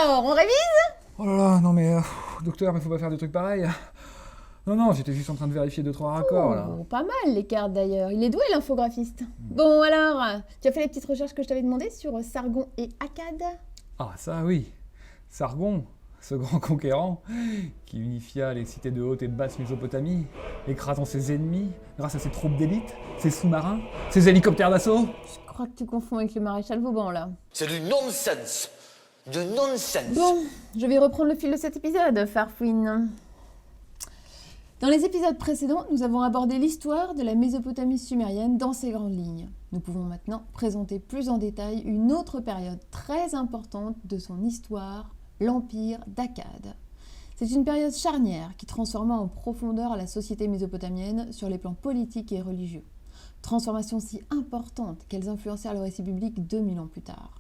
Alors, on révise? Oh là là, non mais, docteur, mais faut pas faire des trucs pareils. Non, j'étais juste en train de vérifier 2-3 raccords là. Oh, pas mal les cartes d'ailleurs. Il est doué l'infographiste. Bon alors, tu as fait les petites recherches que je t'avais demandé sur Sargon et Akkad? Ah ça oui, Sargon, ce grand conquérant qui unifia les cités de Haute et de Basse Mésopotamie, écrasant ses ennemis grâce à ses troupes d'élite, ses sous-marins, ses hélicoptères d'assaut. Je crois que tu confonds avec le maréchal Vauban là. C'est du nonsense. De nonsense. Bon, je vais reprendre le fil de cet épisode, Farfouine. Dans les épisodes précédents, nous avons abordé l'histoire de la Mésopotamie sumérienne dans ses grandes lignes. Nous pouvons maintenant présenter plus en détail une autre période très importante de son histoire, l'Empire d'Akkad. C'est une période charnière qui transforma en profondeur la société mésopotamienne sur les plans politiques et religieux. Transformation si importante qu'elles influencèrent le récit biblique 2000 ans plus tard.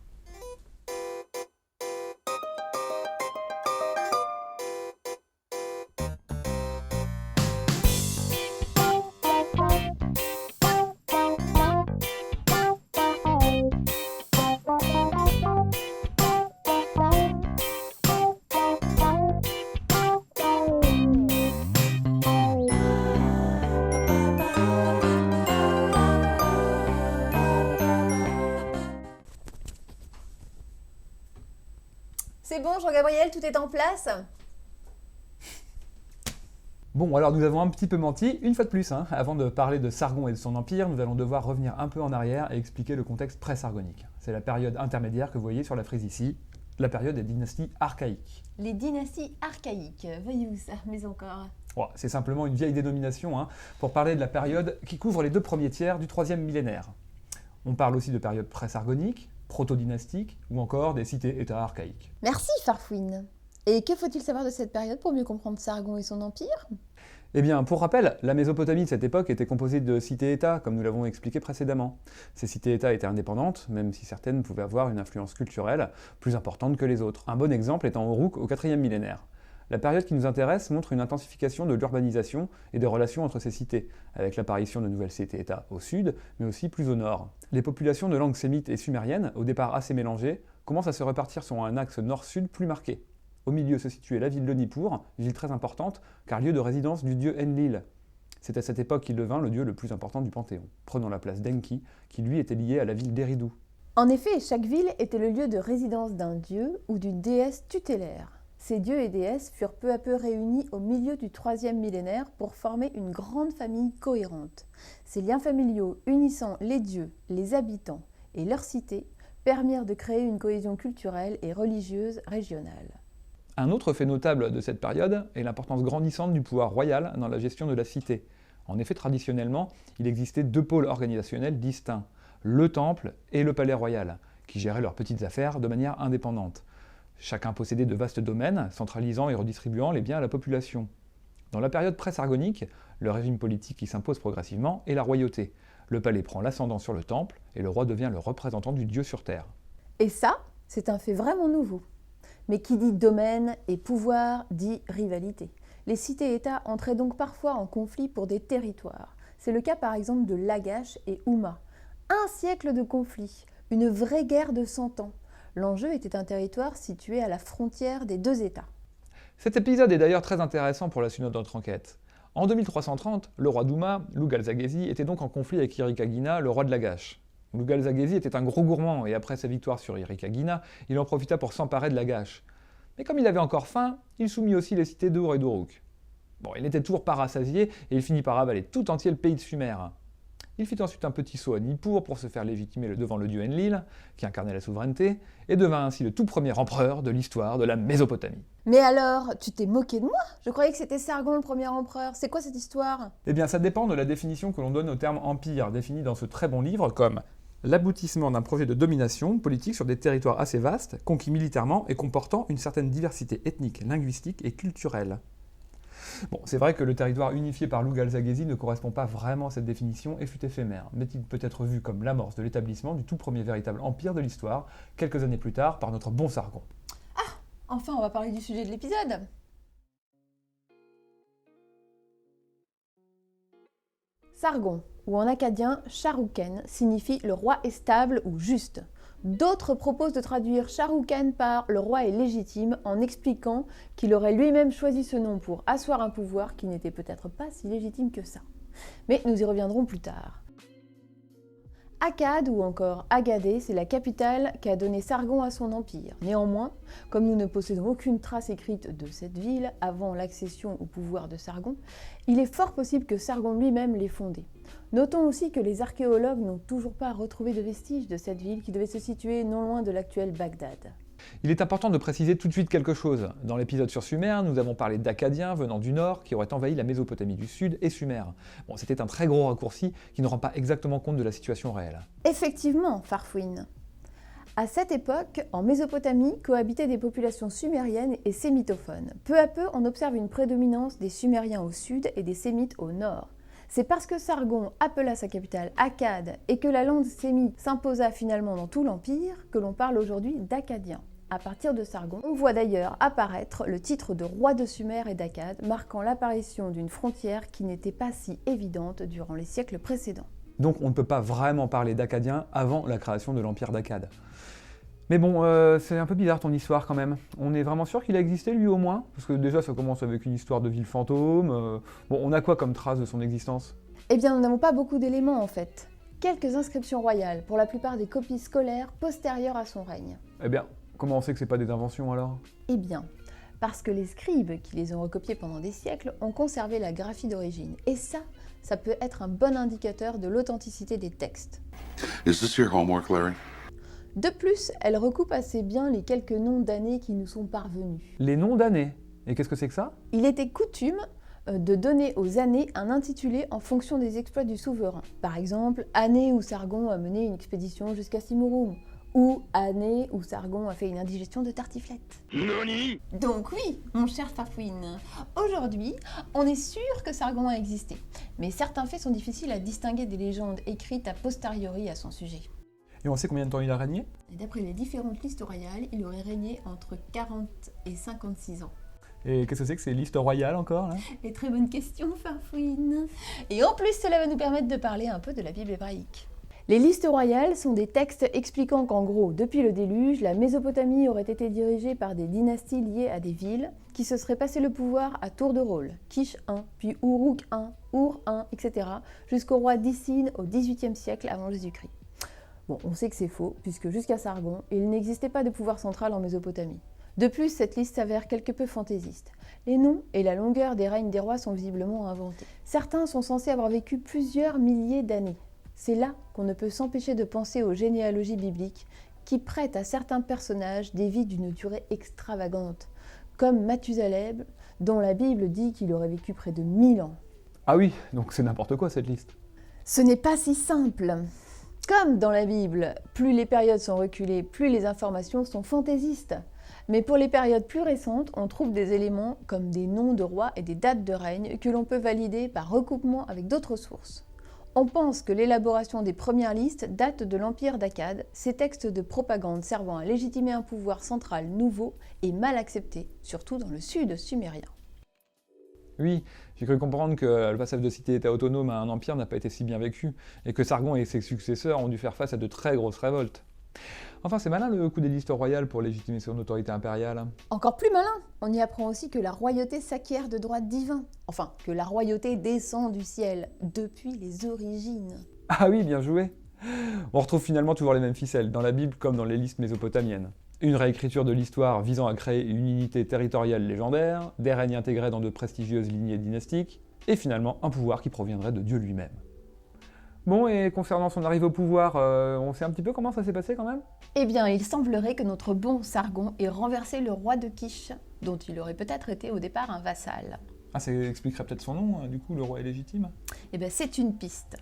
C'est bon, Jean-Gabriel, tout est en place? Bon, alors nous avons un petit peu menti, une fois de plus, hein. Avant de parler de Sargon et de son empire, nous allons devoir revenir un peu en arrière et expliquer le contexte pré-sargonique. C'est la période intermédiaire que vous voyez sur la frise ici, la période des dynasties archaïques. Les dynasties archaïques, voyez-vous ça, mais encore. Ouais, c'est simplement une vieille dénomination pour parler de la période qui couvre les 2 premiers tiers du 3e millénaire. On parle aussi de période pré-sargonique, proto-dynastique ou encore des cités-États archaïques. Merci Farfouine. Et que faut-il savoir de cette période pour mieux comprendre Sargon et son empire? Eh bien, pour rappel, la Mésopotamie de cette époque était composée de cités-États, comme nous l'avons expliqué précédemment. Ces cités-États étaient indépendantes, même si certaines pouvaient avoir une influence culturelle plus importante que les autres. Un bon exemple étant Uruk au 4e millénaire. La période qui nous intéresse montre une intensification de l'urbanisation et des relations entre ces cités, avec l'apparition de nouvelles cités-États au sud, mais aussi plus au nord. Les populations de langue sémite et sumérienne, au départ assez mélangées, commencent à se répartir sur un axe nord-sud plus marqué. Au milieu se situait la ville de Nippur, ville très importante, car lieu de résidence du dieu Enlil. C'est à cette époque qu'il devint le dieu le plus important du Panthéon, prenant la place d'Enki, qui lui était lié à la ville d'Eridu. En effet, chaque ville était le lieu de résidence d'un dieu ou d'une déesse tutélaire. Ces dieux et déesses furent peu à peu réunis au milieu du 3e millénaire pour former une grande famille cohérente. Ces liens familiaux unissant les dieux, les habitants et leurs cités permirent de créer une cohésion culturelle et religieuse régionale. Un autre fait notable de cette période est l'importance grandissante du pouvoir royal dans la gestion de la cité. En effet, traditionnellement, il existait 2 pôles organisationnels distincts, le temple et le palais royal, qui géraient leurs petites affaires de manière indépendante. Chacun possédait de vastes domaines, centralisant et redistribuant les biens à la population. Dans la période pré-sargonique, le régime politique qui s'impose progressivement est la royauté. Le palais prend l'ascendant sur le temple et le roi devient le représentant du dieu sur terre. Et ça, c'est un fait vraiment nouveau. Mais qui dit domaine et pouvoir dit rivalité. Les cités-États entraient donc parfois en conflit pour des territoires. C'est le cas par exemple de Lagash et Houma. 1 siècle de conflit, une vraie guerre de 100 ans. L'enjeu était un territoire situé à la frontière des 2 États. Cet épisode est d'ailleurs très intéressant pour la suite de notre enquête. En 2330, le roi d'Houma, Lugal-Zaghezi, était donc en conflit avec Irikagina, le roi de Lagash. Lugal-Zaghezi était un gros gourmand et après sa victoire sur Irikagina, il en profita pour s'emparer de Lagash. Mais comme il avait encore faim, il soumit aussi les cités d'Ur et d'Uruk. Bon, il n'était toujours pas rassasié et il finit par avaler tout entier le pays de Sumer. Il fit ensuite un petit saut à Nippur pour se faire légitimer devant le dieu Enlil, qui incarnait la souveraineté, et devint ainsi le tout premier empereur de l'histoire de la Mésopotamie. Mais alors, tu t'es moqué de moi? Je croyais que c'était Sargon le premier empereur. C'est quoi cette histoire? Eh bien, ça dépend de la définition que l'on donne au terme empire, défini dans ce très bon livre comme l'aboutissement d'un projet de domination politique sur des territoires assez vastes, conquis militairement et comportant une certaine diversité ethnique, linguistique et culturelle. Bon, c'est vrai que le territoire unifié par Lugal-Zaghezi ne correspond pas vraiment à cette définition et fut éphémère, mais il peut être vu comme l'amorce de l'établissement du tout premier véritable empire de l'histoire, quelques années plus tard par notre bon Sargon. Enfin, on va parler du sujet de l'épisode. Sargon, ou en akkadien Sharuken, signifie le roi est stable ou juste. D'autres proposent de traduire Shah Rukh Khan par « le roi est légitime » en expliquant qu'il aurait lui-même choisi ce nom pour asseoir un pouvoir qui n'était peut-être pas si légitime que ça. Mais nous y reviendrons plus tard. Akkad, ou encore Agadé, c'est la capitale qu'a donnée Sargon à son empire. Néanmoins, comme nous ne possédons aucune trace écrite de cette ville avant l'accession au pouvoir de Sargon, il est fort possible que Sargon lui-même l'ait fondée. Notons aussi que les archéologues n'ont toujours pas retrouvé de vestiges de cette ville qui devait se situer non loin de l'actuel Bagdad. Il est important de préciser tout de suite quelque chose. Dans l'épisode sur Sumer, nous avons parlé d'Akkadiens venant du nord qui auraient envahi la Mésopotamie du sud et Sumer. Bon, c'était un très gros raccourci qui ne rend pas exactement compte de la situation réelle. Effectivement, Farfouine. À cette époque, en Mésopotamie, cohabitaient des populations sumériennes et sémitophones. Peu à peu, on observe une prédominance des Sumériens au sud et des Sémites au nord. C'est parce que Sargon appela sa capitale Akkad et que la langue sémite s'imposa finalement dans tout l'Empire que l'on parle aujourd'hui d'Akkadien. À partir de Sargon, on voit d'ailleurs apparaître le titre de roi de Sumer et d'Akkad, marquant l'apparition d'une frontière qui n'était pas si évidente durant les siècles précédents. Donc on ne peut pas vraiment parler d'Akkadiens avant la création de l'empire d'Akkad. Mais bon, c'est un peu bizarre ton histoire quand même. On est vraiment sûr qu'il a existé lui au moins? Parce que déjà ça commence avec une histoire de ville fantôme. Bon, on a quoi comme trace de son existence? Eh bien, nous n'avons pas beaucoup d'éléments en fait. Quelques inscriptions royales, pour la plupart des copies scolaires postérieures à son règne. Eh bien, comment on sait que c'est pas des inventions alors? Eh bien, parce que les scribes qui les ont recopiés pendant des siècles ont conservé la graphie d'origine. Et ça peut être un bon indicateur de l'authenticité des textes. Is this your homework, Larry? De plus, elle recoupe assez bien les quelques noms d'années qui nous sont parvenus. Les noms d'années. Et qu'est-ce que c'est que ça? Il était coutume de donner aux années un intitulé en fonction des exploits du souverain. Par exemple, année où Sargon a mené une expédition jusqu'à Simurum, ou année où Sargon a fait une indigestion de tartiflette. Nani? Donc oui, mon cher Farfouine, aujourd'hui, on est sûr que Sargon a existé. Mais certains faits sont difficiles à distinguer des légendes écrites a posteriori à son sujet. Et on sait combien de temps il a régné? Et d'après les différentes listes royales, il aurait régné entre 40 et 56 ans. Et qu'est-ce que c'est que ces listes royales encore là? Et très bonne question, Farfouine. Et en plus, cela va nous permettre de parler un peu de la Bible hébraïque. Les listes royales sont des textes expliquant qu'en gros, depuis le déluge, la Mésopotamie aurait été dirigée par des dynasties liées à des villes qui se seraient passé le pouvoir à tour de rôle. Kish I, puis Uruk I, Ur I, etc. jusqu'au roi Dicine au XVIIIe siècle avant Jésus-Christ. Bon, on sait que c'est faux, puisque jusqu'à Sargon, il n'existait pas de pouvoir central en Mésopotamie. De plus, cette liste s'avère quelque peu fantaisiste. Les noms et la longueur des règnes des rois sont visiblement inventés. Certains sont censés avoir vécu plusieurs milliers d'années. C'est là qu'on ne peut s'empêcher de penser aux généalogies bibliques qui prêtent à certains personnages des vies d'une durée extravagante, comme Mathusalem, dont la Bible dit qu'il aurait vécu près de 1000 ans. Ah oui, donc c'est n'importe quoi cette liste. Ce n'est pas si simple. Comme dans la Bible, plus les périodes sont reculées, plus les informations sont fantaisistes. Mais pour les périodes plus récentes, on trouve des éléments comme des noms de rois et des dates de règne que l'on peut valider par recoupement avec d'autres sources. On pense que l'élaboration des premières listes date de l'empire d'Akkad, ces textes de propagande servant à légitimer un pouvoir central nouveau et mal accepté, surtout dans le sud sumérien. Oui, j'ai cru comprendre que le passage de cité-État autonome à un empire n'a pas été si bien vécu, et que Sargon et ses successeurs ont dû faire face à de très grosses révoltes. Enfin, c'est malin le coup des listes royales pour légitimer son autorité impériale. Encore plus malin, on y apprend aussi que la royauté s'acquiert de droits divins. Enfin, que la royauté descend du ciel, depuis les origines. Ah oui, bien joué. On retrouve finalement toujours les mêmes ficelles, dans la Bible comme dans les listes mésopotamiennes. Une réécriture de l'histoire visant à créer une unité territoriale légendaire, des règnes intégrés dans de prestigieuses lignées dynastiques, et finalement un pouvoir qui proviendrait de Dieu lui-même. Bon, et concernant son arrivée au pouvoir, on sait un petit peu comment ça s'est passé quand même? Eh bien, il semblerait que notre bon Sargon ait renversé le roi de Kish, dont il aurait peut-être été au départ un vassal. Ah, ça expliquerait peut-être son nom, du coup, le roi est légitime? Eh bien, c'est une piste.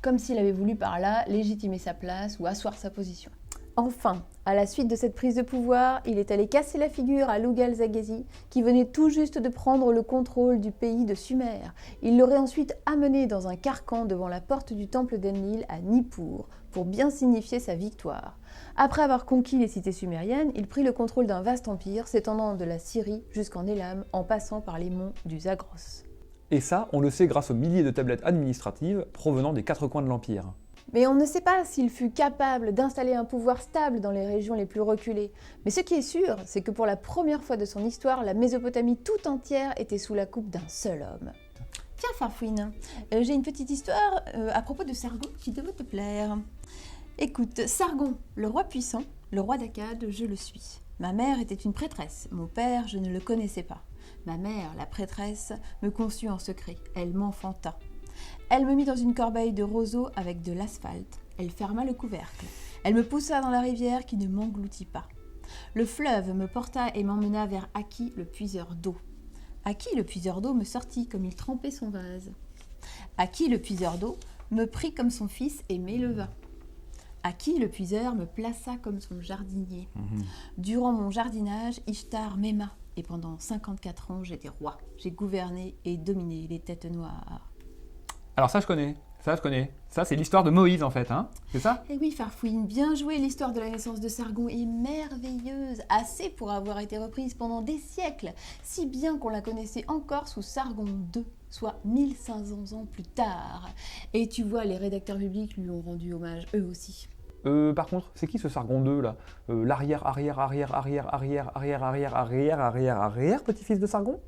Comme s'il avait voulu par là légitimer sa place ou asseoir sa position. Enfin, à la suite de cette prise de pouvoir, il est allé casser la figure à Lugal-Zaghezi, qui venait tout juste de prendre le contrôle du pays de Sumer. Il l'aurait ensuite amené dans un carcan devant la porte du temple d'Enlil à Nippur, pour bien signifier sa victoire. Après avoir conquis les cités sumériennes, il prit le contrôle d'un vaste empire s'étendant de la Syrie jusqu'en Élam, en passant par les monts du Zagros. Et ça, on le sait grâce aux milliers de tablettes administratives provenant des quatre coins de l'Empire. Mais on ne sait pas s'il fut capable d'installer un pouvoir stable dans les régions les plus reculées. Mais ce qui est sûr, c'est que pour la première fois de son histoire, la Mésopotamie tout entière était sous la coupe d'un seul homme. Tiens Farfouine, j'ai une petite histoire à propos de Sargon qui devrait te plaire. Écoute, Sargon, le roi puissant, le roi d'Akkad, je le suis. Ma mère était une prêtresse, mon père, je ne le connaissais pas. Ma mère, la prêtresse, me conçut en secret, elle m'enfanta. Elle me mit dans une corbeille de roseaux avec de l'asphalte, elle ferma le couvercle. Elle me poussa dans la rivière qui ne m'engloutit pas. Le fleuve me porta et m'emmena vers Aki, le puiseur d'eau. Aki, le puiseur d'eau, me sortit comme il trempait son vase. Aki, le puiseur d'eau, me prit comme son fils et m'éleva. Aki, le puiseur, me plaça comme son jardinier. Durant mon jardinage, Ishtar m'aima, et pendant 54 ans, j'étais roi. J'ai gouverné et dominé les têtes noires. Alors ça je connais. Ça c'est l'histoire de Moïse en fait, hein? C'est ça? Eh oui, Farfouine, bien joué, l'histoire de la naissance de Sargon est merveilleuse, assez pour avoir été reprise pendant des siècles, si bien qu'on la connaissait encore sous Sargon II, soit 1500 ans plus tard. Et tu vois, les rédacteurs bibliques lui ont rendu hommage eux aussi. Par contre, c'est qui ce Sargon II là? L'arrière petit-fils de Sargon?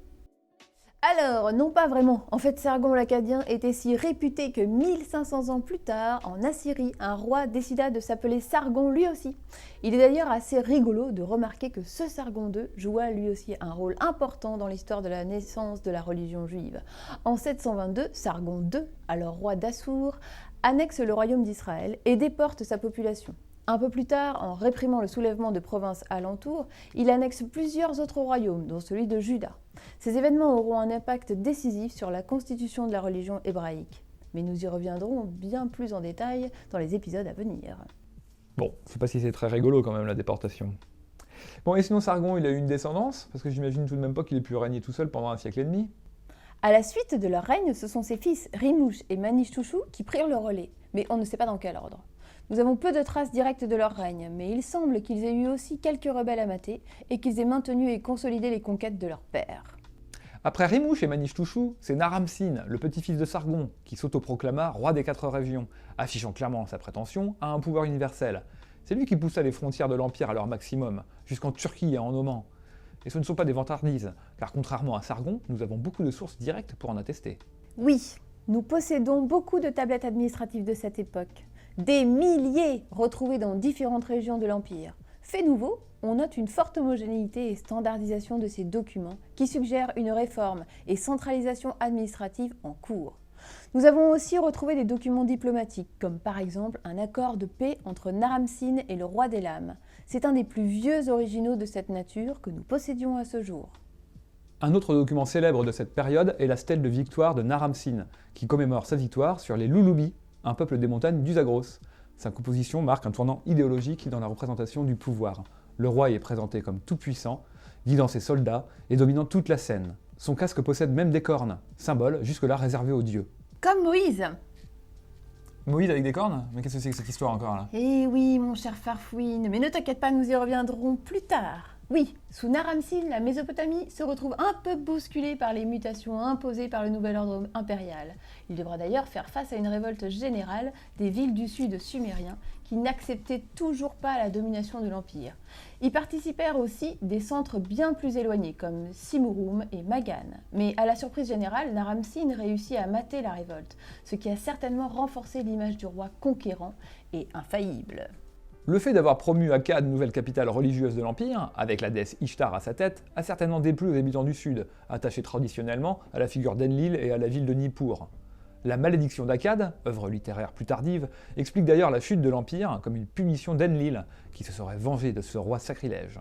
Alors, non pas vraiment. En fait, Sargon l'Akkadien était si réputé que 1500 ans plus tard, en Assyrie, un roi décida de s'appeler Sargon lui aussi. Il est d'ailleurs assez rigolo de remarquer que ce Sargon II joua lui aussi un rôle important dans l'histoire de la naissance de la religion juive. En 722, Sargon II, alors roi d'Assour, annexe le royaume d'Israël et déporte sa population. Un peu plus tard, en réprimant le soulèvement de provinces alentours, il annexe plusieurs autres royaumes, dont celui de Juda. Ces événements auront un impact décisif sur la constitution de la religion hébraïque. Mais nous y reviendrons bien plus en détail dans les épisodes à venir. Bon, je sais pas si c'est très rigolo quand même la déportation. Bon, et sinon Sargon, il a eu une descendance? Parce que j'imagine tout de même pas qu'il ait pu régner tout seul pendant un siècle et demi. À la suite de leur règne, ce sont ses fils Rimouche et Manishtushu qui prirent le relais, mais on ne sait pas dans quel ordre. Nous avons peu de traces directes de leur règne, mais il semble qu'ils aient eu aussi quelques rebelles à mater et qu'ils aient maintenu et consolidé les conquêtes de leur père. Après Rimouche et Manishtushu, c'est Naram-Sin, le petit-fils de Sargon, qui s'autoproclama roi des 4 régions, affichant clairement sa prétention à un pouvoir universel. C'est lui qui poussa les frontières de l'Empire à leur maximum, jusqu'en Turquie et en Oman. Et ce ne sont pas des vantardises, car contrairement à Sargon, nous avons beaucoup de sources directes pour en attester. Oui, nous possédons beaucoup de tablettes administratives de cette époque. Des milliers retrouvées dans différentes régions de l'Empire. Fait nouveau, on note une forte homogénéité et standardisation de ces documents qui suggèrent une réforme et centralisation administrative en cours. Nous avons aussi retrouvé des documents diplomatiques, comme par exemple un accord de paix entre Naram-Sin et le roi d'Élam. C'est un des plus vieux originaux de cette nature que nous possédions à ce jour. Un autre document célèbre de cette période est la stèle de victoire de Naram-Sin, qui commémore sa victoire sur les Lulubi, un peuple des montagnes du Zagros. Sa composition marque un tournant idéologique dans la représentation du pouvoir. Le roi y est présenté comme tout-puissant, guidant ses soldats et dominant toute la scène. Son casque possède même des cornes, symbole jusque-là réservé aux dieux. Comme Moïse. Moïse avec des cornes? Mais qu'est-ce que c'est que cette histoire encore là? Eh oui, mon cher Farfouine, mais ne t'inquiète pas, nous y reviendrons plus tard. Oui, sous Naram-Sin, la Mésopotamie se retrouve un peu bousculée par les mutations imposées par le nouvel ordre impérial. Il devra d'ailleurs faire face à une révolte générale des villes du sud sumériens qui n'acceptaient toujours pas la domination de l'Empire. Y participèrent aussi des centres bien plus éloignés comme Simurum et Magan. Mais à la surprise générale, Naram-Sin réussit à mater la révolte, ce qui a certainement renforcé l'image du roi conquérant et infaillible. Le fait d'avoir promu Akkad nouvelle capitale religieuse de l'Empire, avec la déesse Ishtar à sa tête, a certainement déplu aux habitants du Sud, attachés traditionnellement à la figure d'Enlil et à la ville de Nippur. La malédiction d'Akkad, œuvre littéraire plus tardive, explique d'ailleurs la chute de l'Empire comme une punition d'Enlil, qui se serait vengé de ce roi sacrilège.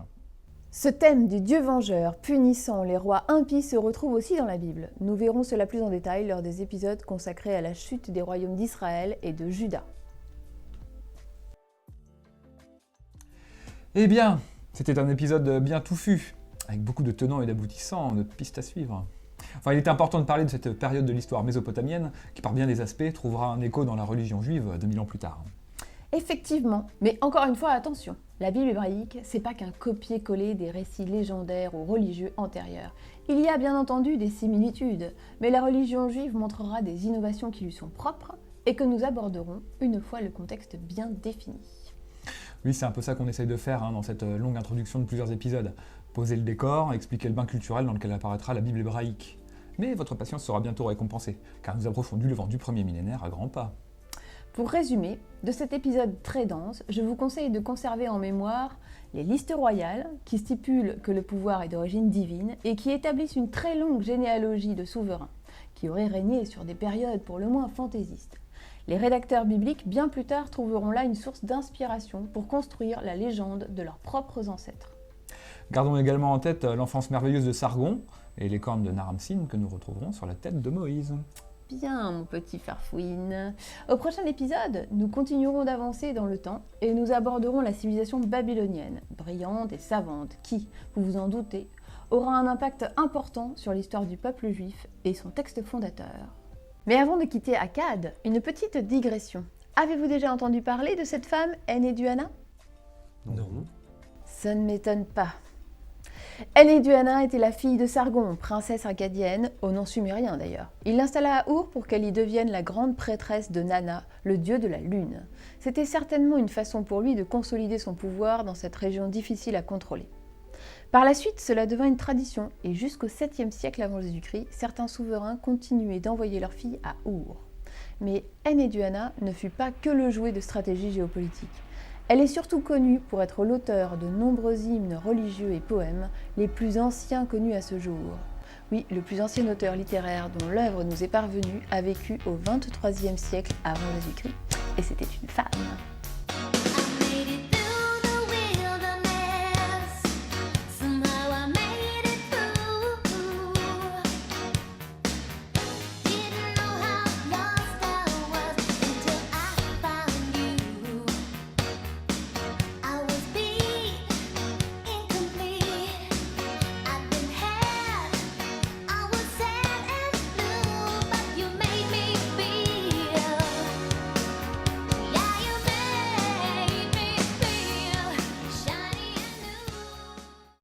Ce thème du dieu vengeur punissant les rois impies se retrouve aussi dans la Bible. Nous verrons cela plus en détail lors des épisodes consacrés à la chute des royaumes d'Israël et de Juda. Eh bien, c'était un épisode bien touffu, avec beaucoup de tenants et d'aboutissants, de pistes à suivre. Enfin, il était important de parler de cette période de l'histoire mésopotamienne, qui par bien des aspects trouvera un écho dans la religion juive 2000 ans plus tard. Effectivement, mais encore une fois, attention, la Bible hébraïque, c'est pas qu'un copier-coller des récits légendaires ou religieux antérieurs. Il y a bien entendu des similitudes, mais la religion juive montrera des innovations qui lui sont propres et que nous aborderons une fois le contexte bien défini. Oui, c'est un peu ça qu'on essaye de faire dans cette longue introduction de plusieurs épisodes. Poser le décor, expliquer le bain culturel dans lequel apparaîtra la Bible hébraïque. Mais votre patience sera bientôt récompensée, car nous avons fondu le vent du premier millénaire à grands pas. Pour résumer, de cet épisode très dense, je vous conseille de conserver en mémoire les listes royales qui stipulent que le pouvoir est d'origine divine et qui établissent une très longue généalogie de souverains qui auraient régné sur des périodes pour le moins fantaisistes. Les rédacteurs bibliques, bien plus tard, trouveront là une source d'inspiration pour construire la légende de leurs propres ancêtres. Gardons également en tête l'enfance merveilleuse de Sargon et les cornes de Naram-Sin que nous retrouverons sur la tête de Moïse. Bien, mon petit Farfouine. Au prochain épisode, nous continuerons d'avancer dans le temps et nous aborderons la civilisation babylonienne, brillante et savante, qui, vous vous en doutez, aura un impact important sur l'histoire du peuple juif et son texte fondateur. Mais avant de quitter Akkad, une petite digression. Avez-vous déjà entendu parler de cette femme, Enheduanna ? Non. Ça ne m'étonne pas. Enheduanna était la fille de Sargon, princesse akkadienne, au nom sumérien d'ailleurs. Il l'installa à Our pour qu'elle y devienne la grande prêtresse de Nana, le dieu de la lune. C'était certainement une façon pour lui de consolider son pouvoir dans cette région difficile à contrôler. Par la suite, cela devint une tradition, et jusqu'au 7e siècle avant Jésus-Christ, certains souverains continuaient d'envoyer leurs filles à Our. Mais Enheduanna ne fut pas que le jouet de stratégie géopolitique. Elle est surtout connue pour être l'auteur de nombreux hymnes religieux et poèmes, les plus anciens connus à ce jour. Oui, le plus ancien auteur littéraire dont l'œuvre nous est parvenue a vécu au 23e siècle avant Jésus-Christ, et c'était une femme.